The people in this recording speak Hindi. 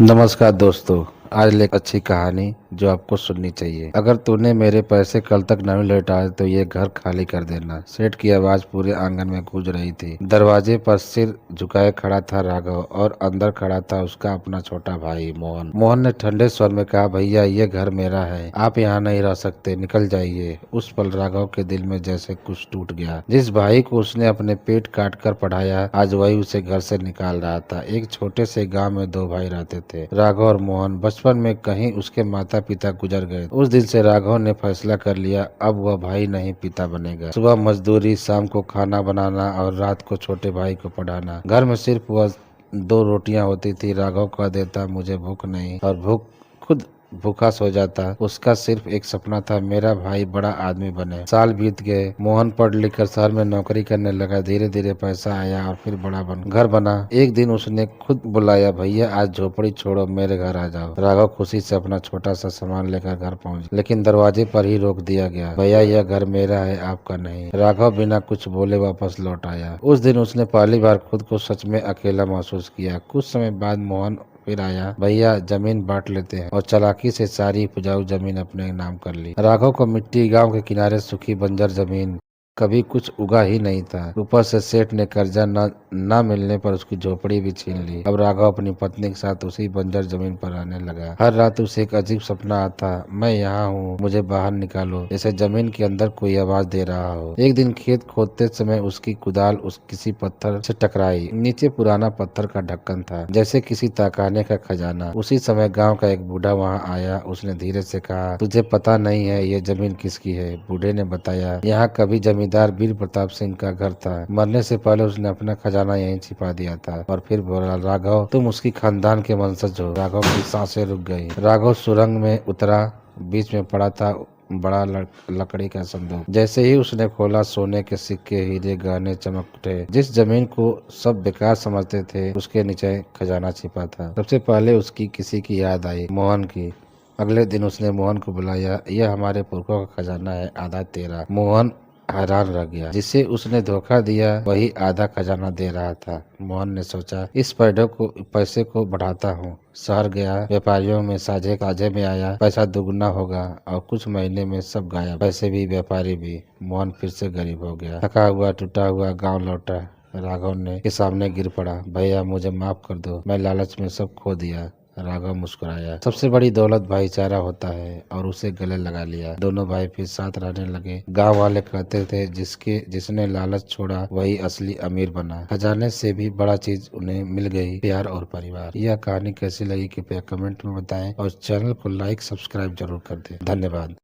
नमस्कार दोस्तों। आज एक अच्छी कहानी जो आपको सुननी चाहिए। अगर तूने मेरे पैसे कल तक नहीं लौटाए तो ये घर खाली कर देना। सेठ की आवाज पूरे आंगन में गूंज रही थी। दरवाजे पर सिर झुकाए खड़ा था राघव और अंदर खड़ा था उसका अपना छोटा भाई मोहन। मोहन ने ठंडे स्वर में कहा, भैया ये घर मेरा है, आप यहाँ नहीं रह सकते, निकल जाइए। उस पल राघव के दिल में जैसे कुछ टूट गया। जिस भाई को उसने अपने पेट काट कर पढ़ाया, आज वही उसे घर से निकाल रहा था। एक छोटे से गांव में दो भाई रहते थे, राघव और मोहन। बचपन में कहीं उसके माता पिता गुजर गए। उस दिन से राघव ने फैसला कर लिया, अब वह भाई नहीं पिता बनेगा। सुबह मजदूरी, शाम को खाना बनाना और रात को छोटे भाई को पढ़ाना। घर में सिर्फ वह दो रोटियां होती थी। राघव कह देता, मुझे भूख नहीं, और भूख खुद भूखा सो जाता। उसका सिर्फ एक सपना था, मेरा भाई बड़ा आदमी बने। साल बीत गए। मोहन पढ़ लिख कर शहर में नौकरी करने लगा। धीरे धीरे पैसा आया और फिर बड़ा घर बना। एक दिन उसने खुद बुलाया, भैया आज झोपड़ी छोड़ो, मेरे घर आ जाओ। राघव खुशी से अपना छोटा सा सामान लेकर घर पहुंच, लेकिन दरवाजे पर ही रोक दिया गया। भैया यह घर मेरा है, आपका नहीं। राघव बिना कुछ बोले वापस लौट आया। उस दिन उसने पहली बार खुद को सच में अकेला महसूस किया। कुछ समय बाद मोहन फिर आया, भैया जमीन बांट लेते हैं, और चालाकी से सारी उपजाऊ जमीन अपने नाम कर ली। राघव को मिट्टी, गांव के किनारे सूखी बंजर जमीन, कभी कुछ उगा ही नहीं था। ऊपर से सेठ ने कर्जा न मिलने पर उसकी झोपड़ी भी छीन ली। अब राघव अपनी पत्नी के साथ उसी बंजर जमीन पर रहने लगा। हर रात उसे एक अजीब सपना आता, मैं यहाँ हूँ, मुझे बाहर निकालो, जैसे जमीन के अंदर कोई आवाज दे रहा हो। एक दिन खेत खोदते समय उसकी कुदाल किसी पत्थर से टकराई। नीचे पुराना पत्थर का ढक्कन था, जैसे किसी ताकाने का खजाना। उसी समय गाँव का एक बूढ़ा वहाँ आया। उसने धीरे से कहा, तुझे पता नहीं है ये जमीन किसकी है? बूढ़े ने बताया, यहाँ कभी जमींदार वीर प्रताप सिंह का घर था। मरने से पहले उसने अपना खजाना यहीं छिपा दिया था। और फिर बोला, राघव तुम उसकी खानदान के वंशज हो। राघव की सांसें रुक गई। राघव सुरंग में उतरा। बीच में पड़ा था बड़ा लकड़ी का संदूक। जैसे ही उसने खोला, सोने के सिक्के, हीरे, गहने चमक उठे। जिस जमीन को सब बेकार समझते थे, उसके नीचे खजाना छिपा था। सबसे पहले उसकी किसी की याद आई, मोहन की। अगले दिन उसने मोहन को बुलाया, यह हमारे पुरखों का खजाना है, आधा तेरा। मोहन हैरान रह गया। जिसे उसने धोखा दिया वही आधा खजाना दे रहा था। मोहन ने सोचा, इस पैसे को बढ़ाता हूँ। शहर गया, व्यापारियों में साझे में आया, पैसा दुगना होगा। और कुछ महीने में सब गायब, पैसे भी, व्यापारी भी। मोहन फिर से गरीब हो गया। थका हुआ, टूटा हुआ गाँव लौटा। राघव ने के सामने गिर पड़ा, भैया मुझे माफ कर दो, मैं लालच में सब खो दिया। राघव मुस्कुराया, सबसे बड़ी दौलत भाईचारा होता है, और उसे गले लगा लिया। दोनों भाई फिर साथ रहने लगे। गांव वाले कहते थे, जिसने लालच छोड़ा वही असली अमीर बना। खजाने से भी बड़ा चीज उन्हें मिल गई, प्यार और परिवार। यह कहानी कैसी लगी कृपया कमेंट में बताएं, और चैनल को लाइक सब्सक्राइब जरूर कर दें। धन्यवाद।